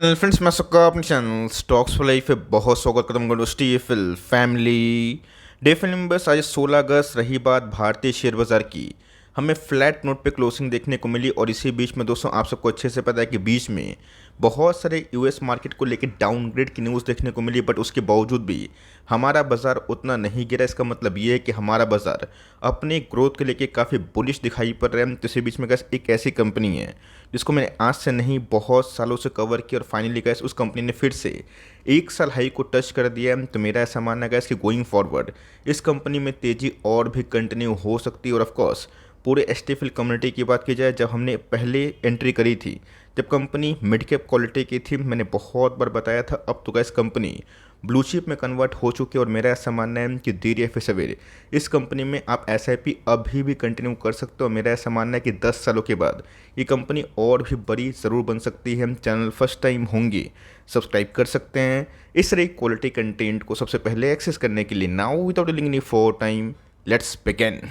Channel friends मैं सबका अपने चैनल स्टॉक्स फॉर लाइफ पे बहुत स्वागत करता हूँ दोस्ती ये फिल फैमिली डे फिल्म में बस आज 16 अगस्त रही बात भारतीय शेयर बाजार की। हमें फ्लैट नोट पे क्लोजिंग देखने को मिली और इसी बीच में दोस्तों आप सबको अच्छे से पता है कि बीच में बहुत सारे यूएस मार्केट को लेकर डाउनग्रेड की न्यूज़ देखने को मिली, बट उसके बावजूद भी हमारा बाजार उतना नहीं गिरा। इसका मतलब ये है कि हमारा बाजार अपने ग्रोथ के लेके काफ़ी बुलिश दिखाई पड़ रहा है। तो इसी बीच में गैस एक ऐसी कंपनी है जिसको मैंने आज से नहीं बहुत सालों से कवर किया और फाइनली गैस उस कंपनी ने फिर से 1 साल हाई को टच कर दिया है। तो मेरा ऐसा मानना है गैस कि गोइंग फॉरवर्ड इस कंपनी में तेज़ी और भी कंटिन्यू हो सकती है। और ऑफकोर्स पूरे एसटीएफएल कम्युनिटी की बात की जाए, जब हमने पहले एंट्री करी थी, जब कंपनी मिड कैप क्वालिटी की थी, मैंने बहुत बार बताया था अब तो गैस कंपनी ब्लू चिप में कन्वर्ट हो चुकी है। और मेरा ऐसा मानना है कि देर या फिर सवेरे इस कंपनी में आप एसआईपी अभी भी कंटिन्यू कर सकते हो। मेरा ऐसा मानना है कि 10 सालों के बाद ये कंपनी और भी बड़ी ज़रूर बन सकती है। चैनल फर्स्ट टाइम होंगे सब्सक्राइब कर सकते हैं इस तरह क्वालिटी कंटेंट को सबसे पहले एक्सेस करने के लिए। Now without delaying any for time let's begin.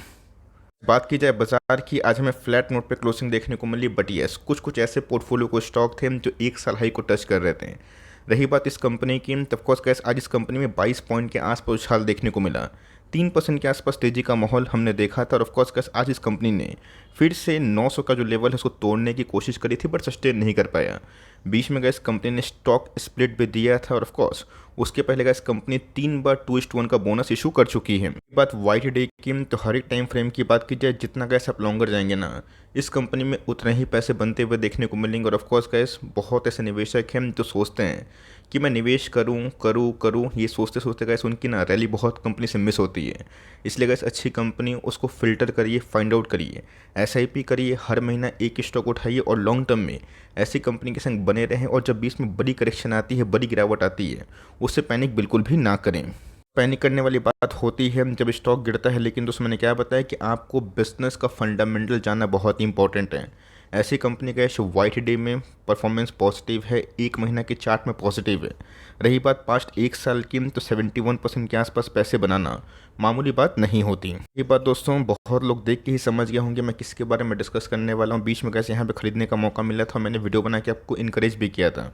बात की जाए बाजार की, आज हमें फ्लैट नोट पे क्लोजिंग देखने को मिली, बट यस कुछ कुछ ऐसे पोर्टफोलियो को स्टॉक थे जो 1 साल हाई को टच कर रहे थे। रही बात इस कंपनी की, तो ऑफकोर्स कैस आज इस कंपनी में 22 पॉइंट के आसपास उछाल देखने को मिला। 3% के आसपास तेजी का माहौल हमने देखा था। और ऑफकोर्स कैस आज इस कंपनी ने फिर से 900 का जो लेवल है उसको तोड़ने की कोशिश करी थी, बट सस्टेन नहीं कर पाया। बीच में गैस कंपनी ने स्टॉक स्प्लिट भी दिया था। और ऑफकोर्स उसके पहले गैस कंपनी 3 बार 2:1 का बोनस इशू कर चुकी है। बात वाइट डे की, तो हर एक टाइम फ्रेम की बात की जाए, जितना गैस आप लॉन्गर जाएंगे ना, इस कंपनी में उतने ही पैसे बनते हुए देखने को मिलेंगे। और ऑफकोर्स गैस बहुत ऐसे निवेशक हैं जो सोचते हैं कि मैं निवेश करूं करूं करूं, ये सोचते सोचते गैस उनकी ना रैली बहुत कंपनी से मिस होती है। इसलिए गैस अच्छी कंपनी उसको फिल्टर करिए, फाइंड आउट करिए, एसआईपी करिए, हर महीना एक स्टॉक उठाइए और लॉन्ग टर्म में ऐसी कंपनी के संग बने रहें। और जब बीच में बड़ी करेक्शन आती है, बड़ी गिरावट आती है, उससे पैनिक बिल्कुल भी ना करें। पैनिक करने वाली बात होती है जब स्टॉक गिरता है, लेकिन दोस्तों मैंने क्या बताया कि आपको बिजनेस का फंडामेंटल जानना बहुत ही इंपॉर्टेंट है। ऐसी कंपनी का वाइट डे में परफॉर्मेंस पॉजिटिव है, 1 महीना के चार्ट में पॉजिटिव है। रही बात पास्ट 1 साल की, तो 71% के आसपास पैसे बनाना मामूली बात नहीं होती। ये बात दोस्तों बहुत लोग देख के ही समझ गए होंगे मैं किसके बारे में डिस्कस करने वाला हूँ। बीच में कैसे यहाँ पे खरीदने का मौका मिला था, मैंने वीडियो बना के आपको इनकरेज भी किया था।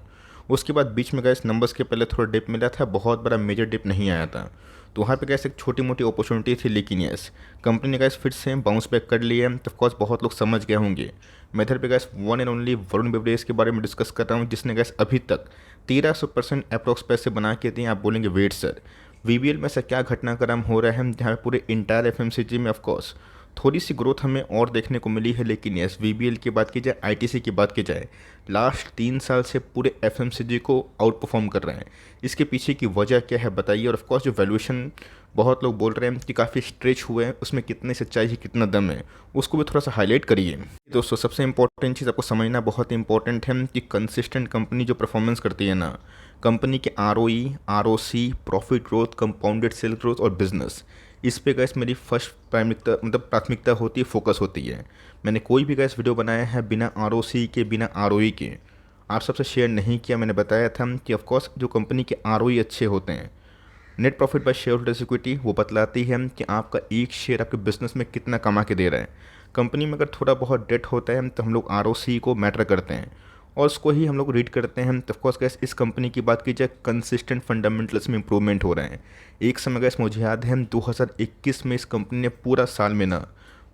उसके बाद बीच में गैस नंबर्स के पहले थोड़ा डिप मिला था, बहुत बड़ा मेजर डिप नहीं आया था, तो वहाँ पे गैस एक छोटी मोटी अपॉर्चुनिटी थी। लेकिन यस कंपनी ने गैस फिर से बाउंस बैक कर लिया है। तो ऑफकोर्स बहुत लोग समझ गए होंगे मैं इधर पे gas one and only Varun beverage के बारे में डिस्कस कर रहा हूँ, जिसने गैस अभी तक 1300% अप्रॉक्स पैसे बना के दिए। आप बोलेंगे वेट सर, वीबीएल में ऐसा क्या घटनाक्रम हो रहा है जहाँ पे पूरे इंटायर एफएमसीजी में ऑफकोर्स थोड़ी सी ग्रोथ हमें और देखने को मिली है। लेकिन यस वीबीएल की बात की जाए, आईटीसी की बात की जाए, लास्ट 3 साल से पूरे एफएमसीजी को आउट परफॉर्म कर रहे हैं। इसके पीछे की वजह क्या है बताइए। और ऑफकोर्स जो वैल्यूएशन बहुत लोग बोल रहे हैं कि काफ़ी स्ट्रेच हुए हैं, उसमें कितनी सच्चाई है, कितना दम है, उसको भी थोड़ा सा हाईलाइट करिए। दोस्तों सबसे इंपॉर्टेंट चीज़ आपको समझना बहुत इंपॉर्टेंट है कि कंसिस्टेंट कंपनी जो परफॉर्मेंस करती है ना, कंपनी के ROE, ROC, profit growth, compounded sale growth और बिजनेस, इस पे गैस मेरी फर्स्ट प्राथमिकता होती है, फोकस होती है। मैंने कोई भी गैस वीडियो बनाया है बिना आरओसी के, बिना आरओई के आप सबसे शेयर नहीं किया। मैंने बताया था कि ऑफकोर्स जो कंपनी के आरओई अच्छे होते हैं, net profit by share holders equity, वो बतलाती है कि आपका एक शेयर आपके बिजनेस में कितना कमा के दे रहा है। कंपनी में अगर थोड़ा बहुत डेट होता है तो हम लोग आरओसी को मैटर करते हैं और उसको ही हम लोग रीड करते हैं। तो ऑफकोर्स गैस इस कंपनी की बात की जाए, कंसिस्टेंट फंडामेंटल्स में इंप्रूवमेंट हो रहे हैं। एक समय गैस मुझे याद है 2021 में इस कंपनी ने पूरा साल में ना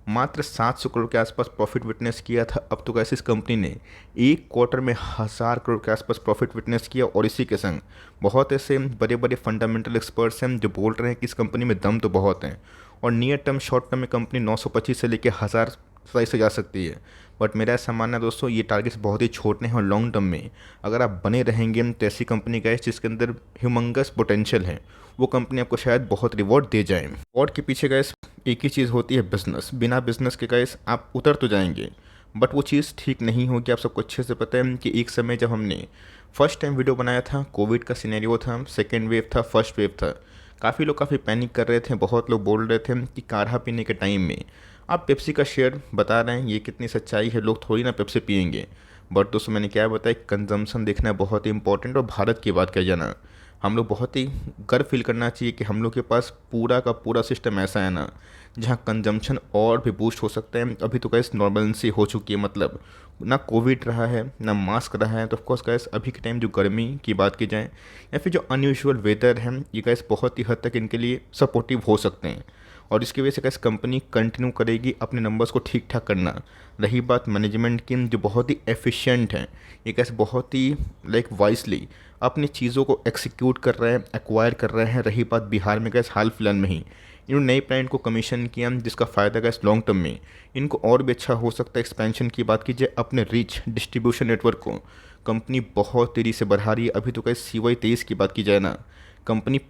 मात्र 700 करोड़ के आसपास प्रॉफिट विटनेस किया था। अब तो कैसे इस कंपनी ने एक क्वार्टर में 1000 करोड़ के आसपास प्रॉफिट विटनेस किया। और इसी के संग बहुत ऐसे बड़े बड़े फंडामेंटल एक्सपर्ट्स हैं जो बोल रहे हैं कि इस कंपनी में दम तो बहुत है और नियर टर्म शॉर्ट टर्म में कंपनी 925 से लेकर 1000 प्राइस से जा सकती है। बट मेरा ऐसा मानना है दोस्तों, ये टारगेट्स बहुत ही छोटे हैं और लॉन्ग टर्म में अगर आप बने रहेंगे तो ऐसी कंपनी का है जिसके अंदर ह्यूमंगस पोटेंशियल है, वो कंपनी आपको शायद बहुत रिवॉर्ड दे जाए। रिवॉर्ड के पीछे गैस एक ही चीज़ होती है, बिजनेस। बिना बिजनेस के गैस आप उतर तो जाएंगे बट वो चीज़ ठीक नहीं होगी। आप सबको अच्छे से पता है कि एक समय जब हमने फर्स्ट टाइम वीडियो बनाया था, कोविड का सिनेरियो था, सेकेंड वेव था, फर्स्ट वेव था, काफ़ी लोग काफ़ी पैनिक कर रहे थे। बहुत लोग बोल रहे थे कि काढ़ा पीने के टाइम में आप पेप्सी का शेयर बता रहे हैं, ये कितनी सच्चाई है, लोग थोड़ी ना पेप्सी पियेंगे। बट दोस्तों मैंने क्या बताया, कंजम्पशन देखना बहुत ही इंपॉर्टेंट। और भारत की बात किया जाना, हम लोग बहुत ही गर्व फील करना चाहिए कि हम लोग के पास पूरा का पूरा सिस्टम ऐसा है ना, जहाँ कंजम्पशन और भी बूस्ट हो सकता है। अभी तो गैस नॉर्मलेंसी हो चुकी है, मतलब ना कोविड रहा है ना मास्क रहा है, तो ऑफकोर्स गैस अभी के टाइम जो गर्मी की बात की जाए या फिर जो अनयूजुअल वेदर है, ये गैस बहुत ही हद तक इनके लिए सपोर्टिव हो सकते हैं। और इसकी वजह से गैस कंपनी कंटिन्यू करेगी अपने नंबर्स को ठीक ठाक करना। रही बात मैनेजमेंट की, जो बहुत ही एफिशिएंट है, ये गैस बहुत ही वाइसली अपनी चीज़ों को एक्सिक्यूट कर रहे हैं, एक्वायर कर रहे हैं। रही बात बिहार में गैस हाल फिलहाल में ही इन्होंने नई प्लांट को कमीशन किया, जिसका फ़ायदा गैस लॉन्ग टर्म में इनको और भी अच्छा हो सकता है। एक्सपेंशन की बात कीजिए, अपने रीच डिस्ट्रीब्यूशन नेटवर्क को कंपनी बहुत तेज़ी से बढ़ा रही है। अभी तो गैस CY23 की बात की जाए ना, कंपनी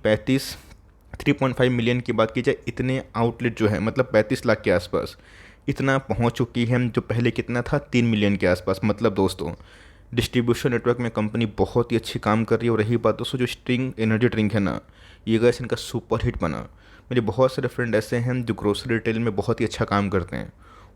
3.5 मिलियन की बात की जाए, इतने आउटलेट जो है मतलब 35 लाख के आसपास इतना पहुंच चुकी है, जो पहले कितना था 3 मिलियन के आसपास। मतलब दोस्तों डिस्ट्रीब्यूशन नेटवर्क में कंपनी बहुत ही अच्छी काम कर रही है। और रही बात दोस्तों जो स्ट्रिंग एनर्जी ड्रिंक है ना, ये गैस इनका सुपर हिट बना। मेरे बहुत सारे फ्रेंड ऐसे हैं जो ग्रोसरी रिटेल में बहुत ही अच्छा काम करते हैं,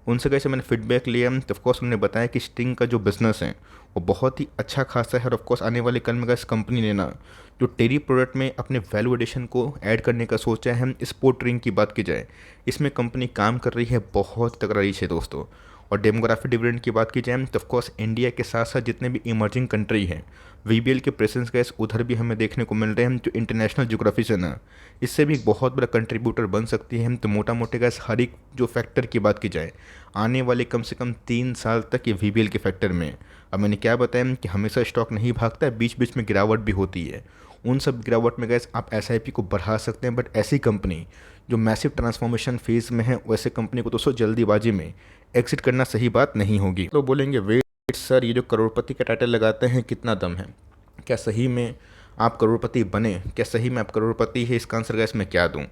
उनसे कैसे मैंने फीडबैक लिया, तो ऑफकोर्स उन्होंने बताया कि स्टिंग का जो बिज़नेस है वो बहुत ही अच्छा खासा है। और ऑफकोर्स आने वाले कल में इस कंपनी ने ना जो डेयरी प्रोडक्ट में अपने वैल्यू एडिशन को ऐड करने का सोचा है, हम स्पोर्ट ड्रिंक की बात की जाए, इसमें कंपनी काम कर रही है, बहुत तगड़ा रीच है दोस्तों। और डेमोग्राफी डिविडेंड की बात की जाए तो ऑफकोर्स इंडिया के साथ साथ जितने भी इमर्जिंग कंट्री हैं, VBL के प्रेजेंस गैस उधर भी हमें देखने को मिल रहे हैं। जो इंटरनेशनल ज्योग्राफी से ना, इससे भी एक बहुत बड़ा कंट्रीब्यूटर बन सकती है। हम तो मोटा मोटे गैस हर एक जो फैक्टर की बात की जाए, आने वाले कम से कम 3 साल तक ये VBL के फैक्टर में, अब मैंने क्या बताया कि हमेशा स्टॉक नहीं भागता है, बीच बीच में गिरावट भी होती है। उन सब गिरावट में गैस आप SIP को बढ़ा सकते हैं, बट ऐसी कंपनी जो मैसिव ट्रांसफॉर्मेशन फेज में है, वैसे कंपनी को दोस्तों जल्दीबाजी में एग्जिट करना सही बात नहीं होगी। तो बोलेंगे वेट सर, ये जो करोड़पति का टाइटल लगाते हैं कितना दम है, क्या सही में आप करोड़पति बने, क्या सही में आप करोड़पति है? इसका आंसर गैस मैं क्या दूं?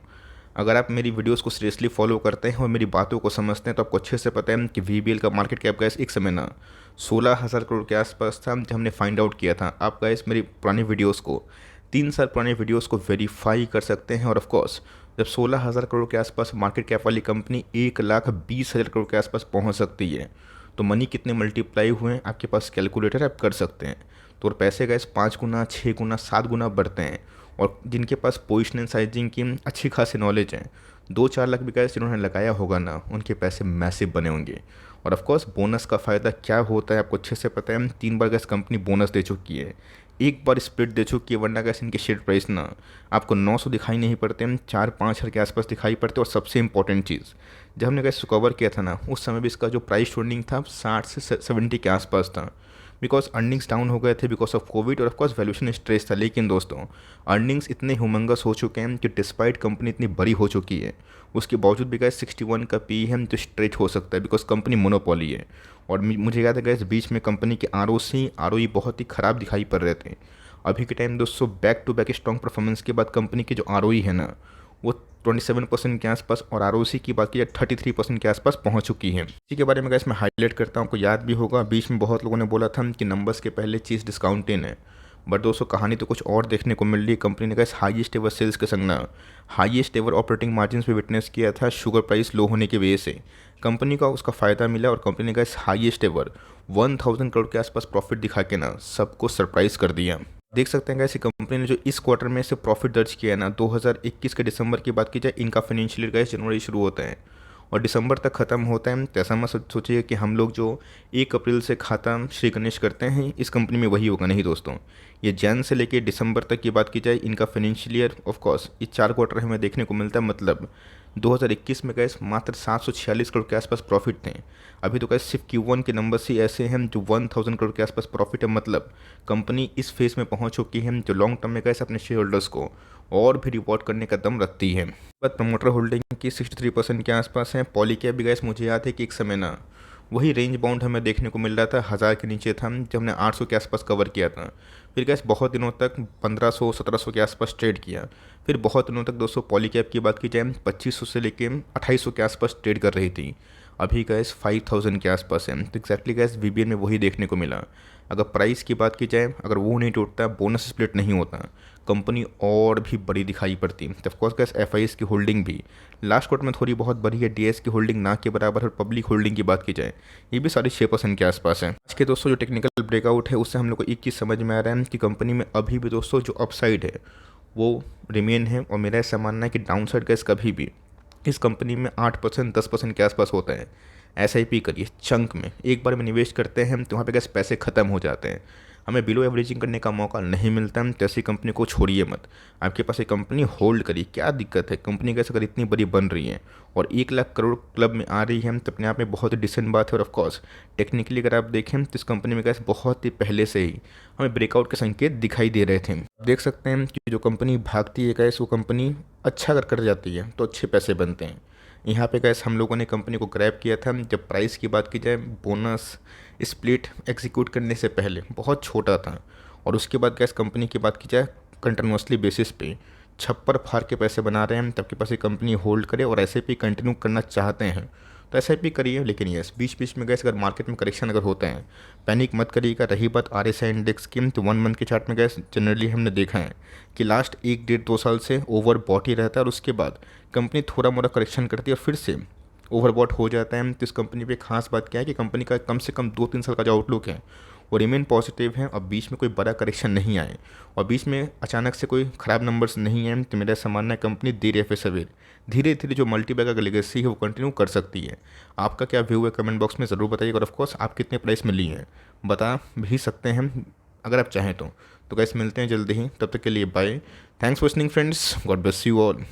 अगर आप मेरी वीडियोस को सीरियसली फॉलो करते हैं और मेरी बातों को समझते हैं तो आपको अच्छे से पता है कि VBL का मार्केट कैप गैस एक समय ना 16,000 करोड़ के आसपास था, जब हमने फाइंड आउट किया था। आप गैस मेरी पुरानी वीडियोस को 3 साल पुरानी वीडियोस को वेरीफाई कर सकते हैं। और ऑफकोर्स जब 16,000 करोड़ के आसपास मार्केट कैप वाली कंपनी 1,20,000 करोड़ के आसपास पहुंच सकती है, तो मनी कितने मल्टीप्लाई हुए हैं, आपके पास कैलकुलेटर आप कर सकते हैं। तो और पैसे गैस 5 गुना 6 गुना 7 गुना बढ़ते हैं। और जिनके पास पोजिशनल साइजिंग की अच्छी खासी नॉलेज है, 2-4 लाख भी गैस जिन्होंने लगाया होगा ना, उनके पैसे मैसिव बने होंगे। और ऑफकोर्स बोनस का फ़ायदा क्या होता है आपको अच्छे से पता है। 3 बार गैस कंपनी बोनस दे चुकी है, एक बार स्प्लिट दे चुकी है, वरना गैस इनके शेयर प्राइस ना आपको 900 दिखाई नहीं पड़ते हैं, 4-5 हज़ार के आसपास दिखाई पड़ते। और सबसे इंपॉर्टेंट चीज़, जब हमने गैस कवर किया था ना, उस समय भी इसका जो प्राइस ट्रेंडिंग था 60 से 70 के आसपास था, बिकॉज अर्निंग्स डाउन हो गए थे बिकॉज ऑफ कोविड। और ऑफकोर्स वैल्यूशन स्ट्रेस था। लेकिन दोस्तों अर्निंग्स इतने ह्यूमंगस हो चुके हैं कि डिस्पाइट कंपनी इतनी बड़ी हो चुकी है, उसके बावजूद भी गैस 61 का पी है जो स्ट्रेच हो सकता है, बिकॉज कंपनी मोनोपोली है। और मुझे याद है गैस बीच में कंपनी के ROE बहुत ही ख़राब दिखाई पड़ रहे थे। अभी के टाइम दोस्तों back to back strong performance के बाद कंपनी की जो ROE है ना, वो 27% के आसपास, और ROC की बात की जाए 33% के आसपास पहुंच चुकी है। इसी के बारे में गैस मैं हाईलाइट करता हूँ, आपको याद भी होगा बीच में बहुत लोगों ने बोला था कि नंबर्स के पहले चीज़ डिस्काउंटेड है, बट दोस्तों कहानी तो कुछ और देखने को मिल रही है। कंपनी ने गैस हाईएस्ट एवर सेल्स के संग ना हाईएस्ट एवर ऑपरेटिंग मार्जिन भी विटनेस किया था। शुगर प्राइस लो होने की वजह से कंपनी का उसका फ़ायदा मिला, और कंपनी ने गैस हाईएस्ट एवर 1000 करोड़ के आसपास प्रॉफिट दिखा के ना सबको सरप्राइज़ कर दिया। देख सकते हैं ऐसी कंपनी ने जो इस क्वार्टर में से प्रॉफिट दर्ज किया है ना, 2021 के दिसंबर की बात की जाए, इनका फाइनेंशियल ईयर गैस जनवरी शुरू होता है और दिसंबर तक ख़त्म होता है। तो ऐसा मत सोचिए कि हम लोग जो 1 अप्रैल से खाता श्री गणेश करते हैं इस कंपनी में वही होगा, नहीं दोस्तों। ये जैन से लेके दिसंबर तक की बात की जाए, इनका फाइनेंशियल ईयर ऑफकोर्स ये 4 क्वार्टर हमें देखने को मिलता है। मतलब 2021 में गैस मात्र 746 करोड़ के आसपास प्रॉफिट थे। अभी तो गैस सिर्फ Q1 के नंबर्स ही ऐसे हैं जो 1000 करोड़ के आसपास प्रॉफिट है। मतलब कंपनी इस फेज में पहुंच चुकी है जो लॉन्ग टर्म में गैस अपने शेयर होल्डर्स को और भी रिवॉर्ड करने का दम रखती है। बात प्रमोटर होल्डिंग की 63% के आसपास है। पॉलीकैब भी गैस मुझे याद है कि एक समय ना वही रेंज बाउंड हमें देखने को मिल रहा था, 1000 के नीचे था, जब हमने 800 के आसपास कवर किया था। फिर गैस बहुत दिनों तक 1500-1700 के आसपास ट्रेड किया। फिर बहुत दिनों तक दोस्तों पॉलीकैब की बात की जाए 2500 से लेके 2800 के आसपास ट्रेड कर रही थी। अभी गैस 5000 के आसपास है। तो एग्जैक्टली गैस वीबीएन में वही देखने को मिला। अगर प्राइस की बात की जाए, अगर वो नहीं टूटता, बोनस स्प्लिट नहीं होता, कंपनी और भी बड़ी दिखाई पड़ती। तो ऑफकोर्स गैस एफ की होल्डिंग भी लास्ट क्वार्टर में थोड़ी बहुत बढ़ी है। डीएस की होल्डिंग ना के बराबर है। पब्लिक होल्डिंग की बात की जाए, ये भी 6.5% के आसपास है। आज के दोस्तों जो टेक्निकल ब्रेकआउट है, उससे हम लोग को एक चीज़ समझ में आ रहा है कि कंपनी में अभी भी दोस्तों जो अपसाइड है वो रिमेन है। और मेरा ऐसा मानना है कि डाउन साइड गैस कभी भी इस कंपनी में 8% 10% के आसपास होता है। एसआईपी करिए चंक में, एक बार में निवेश करते हैं तो वहाँ पे गैस पैसे ख़त्म हो जाते हैं। हमें बिलो एवरेजिंग करने का मौका नहीं मिलता है, तो ऐसी कंपनी को छोड़िए मत। आपके पास एक कंपनी होल्ड करिए, क्या दिक्कत है? कंपनी कैसे अगर इतनी बड़ी बन रही है और 1 लाख करोड़ क्लब में आ रही है, तो अपने आप में बहुत ही डिसेंट बात है। और ऑफकोर्स टेक्निकली अगर आप देखें तो इस कंपनी में गैस बहुत ही पहले से ही हमें ब्रेकआउट के संकेत दिखाई दे रहे थे। देख सकते हैं कि जो कंपनी भागती है गैस, वो कंपनी अच्छा अगर कर जाती है तो अच्छे पैसे बनते हैं। यहाँ पे गैस हम लोगों ने कंपनी को ग्रैब किया था जब प्राइस की बात की जाए, बोनस स्प्लिट एग्जीक्यूट करने से पहले बहुत छोटा था। और उसके बाद गैस कंपनी की बात की जाए, कंटिन्यूसली बेसिस पे छप्पर फाड़ के पैसे बना रहे हैं। तब के पास ये कंपनी होल्ड करे और ऐसे भी कंटिन्यू करना चाहते हैं तो ऐसे भी करिए। लेकिन यस, बीच बीच में गैस अगर मार्केट में करेक्शन अगर होते हैं, पैनिक मत करिएगा। रही बात आरएसआई इंडेक्स की, तो 1 मंथ के चार्ट में गैस जनरली हमने देखा है कि लास्ट 1 डेढ़ 2 साल से ओवर बॉट ही रहता है और उसके बाद कंपनी थोड़ा मोड़ा करेक्शन करती है और फिर से ओवरबॉट हो जाता है। तो इस कंपनी पे खास बात क्या है कि कंपनी का कम से कम 2-3 साल का जो आउटलुक है वो रिमेन पॉजिटिव है और बीच में कोई बड़ा करेक्शन नहीं आए और बीच में अचानक से कोई ख़राब नंबर्स नहीं हैं। तो मेरा ऐसा मानना है कंपनी देर या फिर सवेर धीरे धीरे जो मल्टीबैगर का लेगेसी है वो कंटिन्यू कर सकती है। आपका क्या व्यू है कमेंट बॉक्स में ज़रूर बताइएगा। और ऑफकोर्स आप कितने प्राइस में लिए हैं बता भी सकते हैं अगर आप चाहें तो। गैस मिलते हैं जल्दी ही, तब तक के लिए bye. Thanks for listening friends, God bless you all.